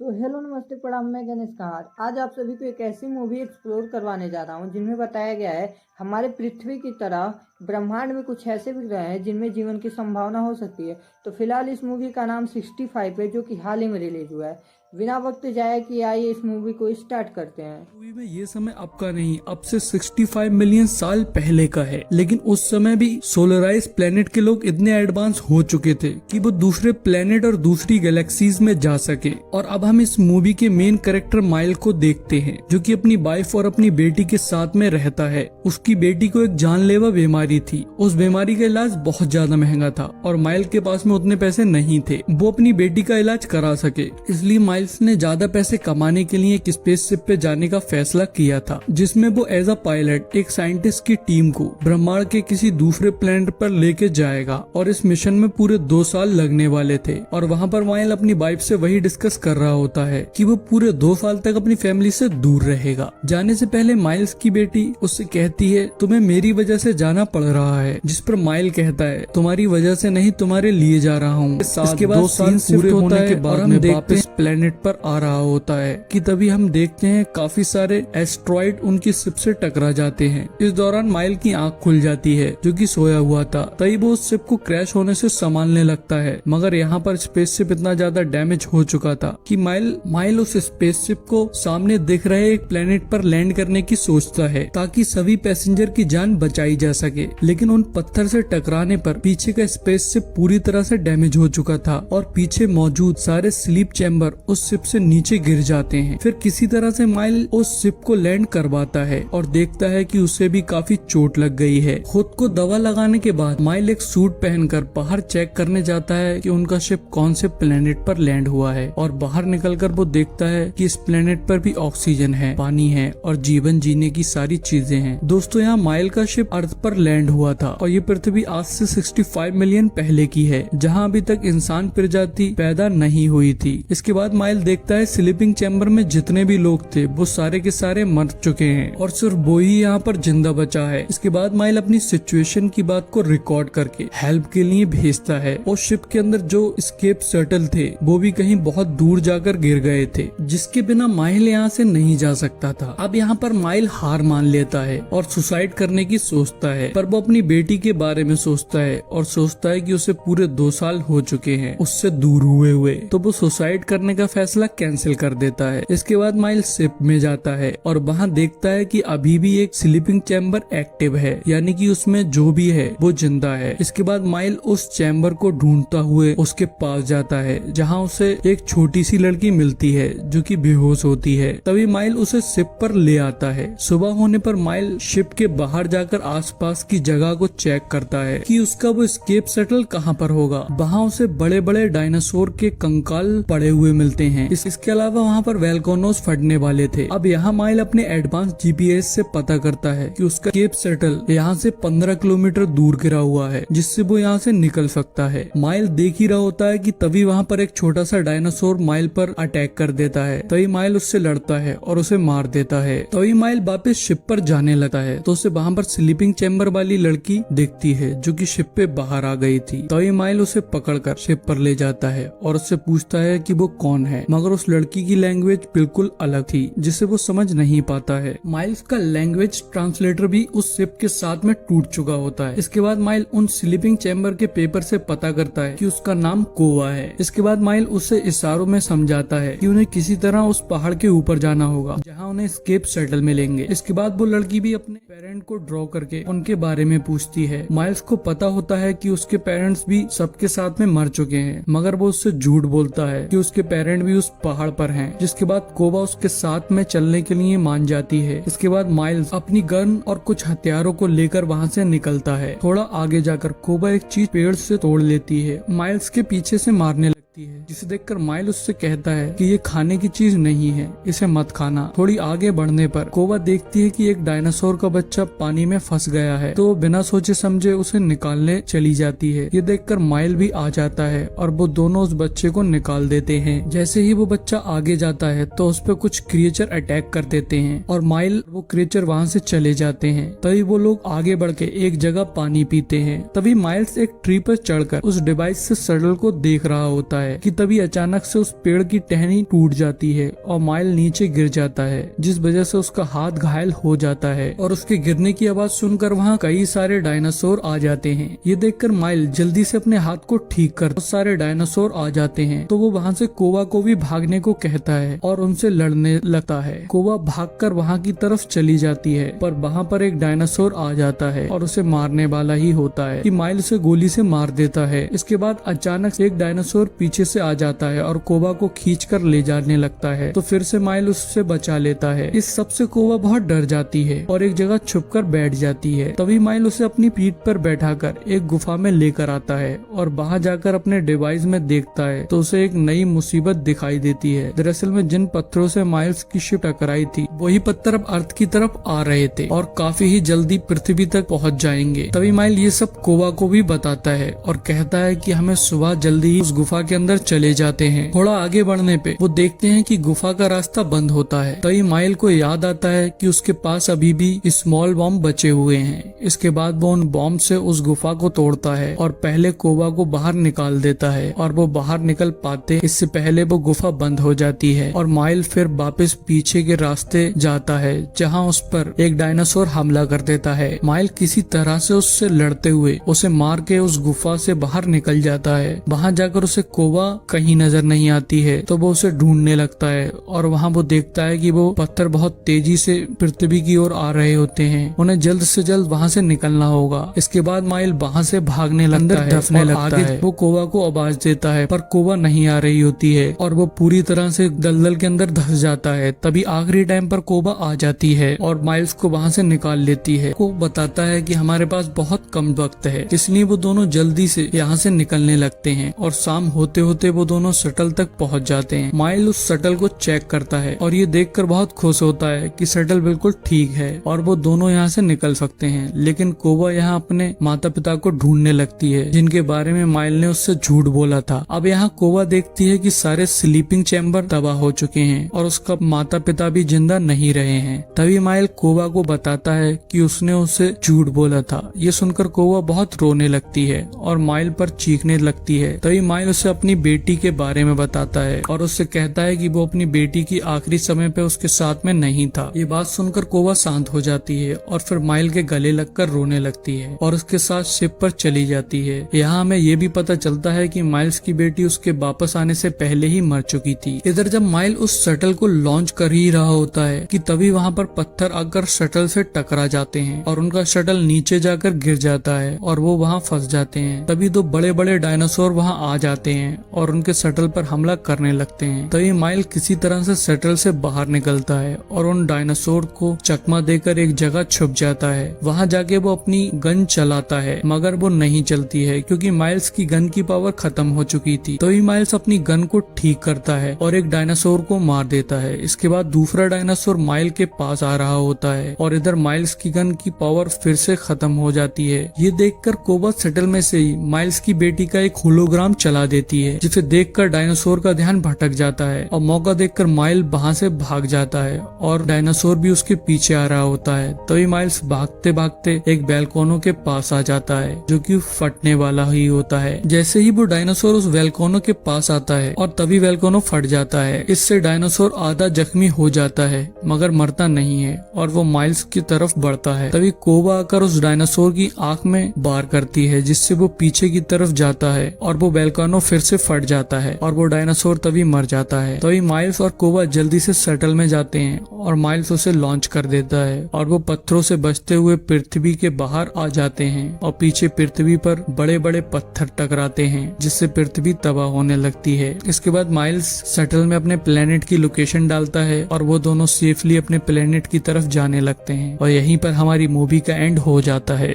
तो हेलो नमस्ते प्रणाम, मैं गणेश कहार। आज आप सभी को एक ऐसी मूवी एक्सप्लोर करवाने जा रहा हूँ जिनमें बताया गया है हमारे पृथ्वी की तरह ब्रह्मांड में कुछ ऐसे भी ग्रह हैं जिनमें जीवन की संभावना हो सकती है। तो फिलहाल इस मूवी का नाम 65 है, जो कि हाल ही में रिलीज हुआ है। बिना वक्त जाए कि आइए इस मूवी को स्टार्ट करते हैं। मूवी में ये समय अब का नहीं, अब से 65 मिलियन साल पहले का है। लेकिन उस समय भी सोलराइज प्लेनेट के लोग इतने एडवांस हो चुके थे कि वो दूसरे प्लेनेट और दूसरी गैलेक्सीज में जा सके। और अब हम इस मूवी के मेन कैरेक्टर माइल को देखते हैं, जो कि अपनी वाइफ और अपनी बेटी के साथ में रहता है। उसकी बेटी को एक जानलेवा बीमारी थी। उस बीमारी का इलाज बहुत ज्यादा महंगा था और माइल के पास में उतने पैसे नहीं थे वो अपनी बेटी का इलाज करा सके। इसलिए माइल्स ने ज्यादा पैसे कमाने के लिए एक स्पेसशिप पे जाने का फैसला किया था, जिसमें वो एज अ पायलट एक साइंटिस्ट की टीम को ब्रह्मांड के किसी दूसरे प्लेनेट पर लेके जाएगा। और इस मिशन में पूरे 2 साल लगने वाले थे। और वहाँ पर माइल अपनी वाइफ से वही डिस्कस कर रहा होता है कि वो पूरे 2 साल तक अपनी फैमिली से दूर रहेगा। जाने से पहले माइल्स की बेटी उससे कहती है, तुम्हें मेरी वजह से जाना पड़ रहा है। जिस पर माइल कहता है, तुम्हारी वजह से नहीं, तुम्हारे लिए जा रहा हूँ। इसके बाद 2 साल पूरे होने के बाद हम देखते हैं प्लेनेट पर आ रहा होता है कि तभी हम देखते हैं काफी सारे एस्ट्रॉइड उनकी शिप से टकरा जाते हैं। इस दौरान माइल की आंख खुल जाती है, जो कि सोया हुआ था। तभी वो उस शिप को क्रैश होने से संभालने लगता है, मगर यहाँ पर स्पेसशिप इतना ज्यादा डैमेज हो चुका था कि माइल उस स्पेसशिप को सामने दिख रहे एक प्लेनेट पर लैंड करने की सोचता है, ताकि सभी पैसेंजर की जान बचाई जा सके। लेकिन उन पत्थर से टकराने पर पीछे का स्पेसशिप पूरी तरह से डैमेज हो चुका था और पीछे मौजूद सारे स्लीप चैम्बर उस शिप से नीचे गिर जाते हैं। फिर किसी तरह से माइल उस शिप को लैंड करवाता है और देखता है कि उसे भी काफी चोट लग गई है। खुद को दवा लगाने के बाद माइल एक सूट पहनकर बाहर चेक करने जाता है कि उनका शिप कौन से प्लेनेट पर लैंड हुआ है। और बाहर निकलकर वो देखता है कि इस प्लेनेट पर भी ऑक्सीजन है, पानी है और जीवन जीने की सारी चीजें हैं। दोस्तों, यहाँ माइल का शिप अर्थ पर लैंड हुआ था और ये पृथ्वी आज से 65 मिलियन पहले की है, जहाँ अभी तक इंसान प्रजाति पैदा नहीं हुई थी। इसके बाद माइल देखता है स्लीपिंग चैम्बर में जितने भी लोग थे वो सारे के सारे मर चुके हैं और सिर्फ वो ही यहाँ पर जिंदा बचा है। इसके बाद माइल अपनी सिचुएशन की बात को रिकॉर्ड करके हेल्प के लिए भेजता है। और शिप के अंदर जो स्केप शटल थे वो भी कहीं बहुत दूर जाकर गिर गए थे, जिसके बिना माइल यहाँ से नहीं जा सकता था। अब यहाँ पर माइल हार मान लेता है और सुसाइड करने की सोचता है, पर वो अपनी बेटी के बारे में सोचता है और सोचता है कि उसे पूरे 2 साल हो चुके हैं उससे दूर हुए, तो वो सुसाइड करने का फैसला कैंसिल कर देता है। इसके बाद माइल शिप में जाता है और वहाँ देखता है कि अभी भी एक स्लीपिंग चैम्बर एक्टिव है, यानी कि उसमें जो भी है वो जिंदा है। इसके बाद माइल उस चैम्बर को ढूंढता हुए उसके पास जाता है, जहाँ उसे एक छोटी सी लड़की मिलती है जो कि बेहोश होती है। तभी माइल उसे शिप पर ले आता है। सुबह होने पर माइल शिप के बाहर जाकर आसपास की जगह को चेक करता है कि उसका वो स्केप शटल कहाँ पर होगा। वहाँ उसे बड़े बड़े डायनासोर के कंकाल पड़े हुए मिलते हैं। इसके अलावा वहाँ पर वोल्केनोस फटने वाले थे। अब यहाँ माइल अपने एडवांस जीपीएस से पता करता है कि उसका स्केप शटल यहाँ से 15 किलोमीटर दूर गिरा हुआ है, जिससे वो यहाँ से निकल सकता है। माइल देख ही रहा होता है कि तभी वहाँ पर एक छोटा सा डायनासोर माइल पर अटैक कर देता है। तभी माइल उससे लड़ता है और उसे मार देता है। तभी माइल वापस शिप पर जाने लगता है तो उसे वहाँ पर स्लीपिंग चैम्बर वाली लड़की दिखती है, जो कि शिप पे बाहर आ गई थी। तभी माइल उसे पकड़कर शिप पर ले जाता है और उससे पूछता है कि वो कौन है, मगर उस लड़की की लैंग्वेज बिल्कुल अलग थी, जिसे वो समझ नहीं पाता है। माइल्स का लैंग्वेज ट्रांसलेटर भी उस शिप के साथ में टूट चुका होता है। इसके बाद माइल उन स्लीपिंग चैम्बर के पेपर से पता करता है कि उसका नाम कोवा है। इसके बाद माइल उसे इशारों में समझाता है कि उन्हें किसी तरह उस पहाड़ के ऊपर जाना होगा, जहाँ उन्हें स्केप शटल मिलेंगे। इसके बाद वो लड़की भी अपने पेरेंट को ड्रॉ करके उनके बारे में पूछती है। माइल्स को पता होता है कि उसके पेरेंट्स भी सबके साथ में मर चुके हैं, मगर वो उससे झूठ बोलता है कि उसके पेरेंट भी उस पहाड़ पर हैं। जिसके बाद कोबा उसके साथ में चलने के लिए मान जाती है। इसके बाद माइल्स अपनी गन और कुछ हथियारों को लेकर वहाँ से निकलता है। थोड़ा आगे जाकर कोबा एक चीज पेड़ से तोड़ लेती है, माइल्स के पीछे से मारने लगती है, जिसे देखकर माइल उससे कहता है कि ये खाने की चीज नहीं है, इसे मत खाना। थोड़ी आगे बढ़ने पर कोबा देखती है कि एक डायनासोर का बच्चा पानी में फंस गया है, तो बिना सोचे समझे उसे निकालने चली जाती है। ये देखकर माइल भी आ जाता है और वो दोनों उस बच्चे को निकाल देते हैं। जैसे ही वो बच्चा आगे जाता है तो उस पर कुछ क्रिएचर अटैक कर देते हैं और माइल वो क्रिएचर वहाँ से चले जाते हैं। तभी वो लोग आगे बढ़ के एक जगह पानी पीते हैं। तभी माइल्स एक ट्री पर चढ़कर उस डिवाइस से शटल को देख रहा होता है। है कि तभी अचानक से उस पेड़ की टहनी टूट जाती है और माइल नीचे गिर जाता है, जिस वजह से उसका हाथ घायल हो जाता है और उसके गिरने की आवाज सुनकर वहाँ कई सारे डायनासोर आ जाते हैं। ये देखकर माइल जल्दी से अपने हाथ को ठीक कर बहुत सारे डायनासोर आ जाते हैं, तो वो वहाँ से कोवा को भी भागने को कहता है और उनसे लड़ने लगता है। कोवा भागकर वहाँ की तरफ चली जाती है, पर वहाँ पर एक डायनासोर आ जाता है और उसे मारने वाला ही होता है कि माइल उसे गोली से मार देता है। इसके बाद अचानक एक डायनासोर पीछे से आ जाता है और कोवा को खींचकर ले जाने लगता है, तो फिर से माइल उससे बचा लेता है। इस सबसे कोवा बहुत डर जाती है और एक जगह छुपकर बैठ जाती है। तभी माइल उसे अपनी पीठ पर बैठाकर एक गुफा में लेकर आता है और वहाँ जाकर अपने डिवाइस में देखता है तो उसे एक नई मुसीबत दिखाई देती है। दरअसल में जिन पत्थरों से माइल्स की शिप टकराई थी वही पत्थर अब अर्थ की तरफ आ रहे थे और काफी ही जल्दी पृथ्वी तक पहुँच जाएंगे। तभी माइल ये सब कोवा को भी बताता है और कहता है कि हमें सुबह जल्दी ही उस गुफा के अंदर चले जाते हैं। थोड़ा आगे बढ़ने पे वो देखते हैं कि गुफा का रास्ता बंद होता है। तभी माइल को याद आता है कि उसके पास अभी भी स्मॉल बॉम्ब बचे हुए हैं। इसके बाद वो उन बॉम्ब से उस गुफा को तोड़ता है और पहले कोवा को बाहर निकाल देता है और वो बाहर निकल पाते इससे पहले वो गुफा बंद हो जाती है और माइल फिर वापस पीछे के रास्ते जाता है जहाँ उस पर एक डायनासोर हमला कर देता है। माइल किसी तरह से उससे लड़ते हुए उसे मार के उस गुफा से बाहर निकल जाता है। वहाँ जाकर उसे कोवा कहीं नजर नहीं आती है तो वो उसे ढूंढने लगता है और वहाँ वो देखता है कि वो पत्थर बहुत तेजी से पृथ्वी की ओर आ रहे होते हैं। उन्हें जल्द से जल्द वहाँ से निकलना होगा। इसके बाद माइल वहाँ से भागने लगता है और आगे वो कोवा को आवाज देता है पर कोवा नहीं आ रही होती है और वो पूरी तरह से दलदल के अंदर धंस जाता है। तभी आखिरी टाइम पर कोवा आ जाती है और माइल्स को वहाँ से निकाल लेती है। वो बताता है कि हमारे पास बहुत कम वक्त है, इसलिए वो दोनों जल्दी से यहाँ से निकलने लगते हैं और शाम होते होते वो दोनों शटल तक पहुँच जाते हैं। माइल उस शटल को चेक करता है और ये देखकर बहुत खुश होता है कि शटल बिल्कुल ठीक है और वो दोनों यहाँ से निकल सकते हैं। लेकिन कोवा यहाँ अपने माता पिता को ढूंढने लगती है जिनके बारे में माइल ने उससे झूठ बोला था। अब यहाँ कोवा देखती है कि सारे स्लीपिंग चैम्बर तबाह हो चुके हैं और उसका माता पिता भी जिंदा नहीं रहे हैं। तभी माइल कोवा को बताता है कि उसने उसे झूठ बोला था। ये सुनकर कोवा बहुत रोने लगती है और माइल पर चीखने लगती है। तभी माइल उसे अपनी बेटी के बारे में बताता है और उससे कहता है कि वो अपनी बेटी की आखिरी समय पे उसके साथ में नहीं था। ये बात सुनकर कोवा शांत हो जाती है और फिर माइल के गले लगकर रोने लगती है और उसके साथ शिप पर चली जाती है। यहाँ हमें ये भी पता चलता है कि माइल्स की बेटी उसके वापस आने से पहले ही मर चुकी थी। इधर जब माइल उस शटल को लॉन्च कर ही रहा होता है कि तभी वहाँ पर पत्थर आकर शटल से टकरा जाते हैं और उनका शटल नीचे जाकर गिर जाता है और वो वहाँ फंस जाते हैं। तभी दो बड़े बड़े डायनासोर वहाँ आ जाते हैं और उनके शटल पर हमला करने लगते हैं। तभी माइल किसी तरह से शटल से बाहर निकलता है और उन डायनासोर को चकमा देकर एक जगह छुप जाता है। वहाँ जाके वो अपनी गन चलाता है मगर वो नहीं चलती है क्योंकि माइल्स की गन की पावर खत्म हो चुकी थी। तभी माइल्स अपनी गन को ठीक करता है और एक डायनासोर को मार देता है। इसके बाद दूसरा डायनासोर माइल के पास आ रहा होता है और इधर माइल्स की गन की पावर फिर से खत्म हो जाती है। ये देखकर कोवा शटल में से ही माइल्स की बेटी का एक होलोग्राम चला देती है जिसे देखकर डायनासोर का ध्यान भटक जाता है और मौका देखकर माइल वहाँ से भाग जाता है और डायनासोर भी उसके पीछे आ रहा होता है। तभी माइल्स भागते भागते एक बैल्कोनो के पास आ जाता है जो कि फटने वाला ही होता है। जैसे ही वो डायनासोर उस बैल्कोनो के पास आता है और तभी बैल्कोनो फट जाता है। इससे डायनासोर आधा जख्मी हो जाता है मगर मरता नहीं है और वो माइल्स की तरफ बढ़ता है। तभी कोवा आकर उस डायनासोर की आंख में वार करती है जिससे वो पीछे की तरफ जाता है और वो बैल्कोनो फिर से फट जाता है और वो डायनासोर तभी मर जाता है। तभी माइल्स और कोवा जल्दी से शटल में जाते हैं और माइल्स उसे लॉन्च कर देता है और वो पत्थरों से बचते हुए पृथ्वी के बाहर आ जाते हैं और पीछे पृथ्वी पर बड़े बड़े पत्थर टकराते हैं जिससे पृथ्वी तबाह होने लगती है। इसके बाद माइल्स शटल में अपने प्लेनेट की लोकेशन डालता है और वो दोनों सेफली अपने प्लेनेट की तरफ जाने लगते हैं और यहीं पर हमारी मूवी का एंड हो जाता है।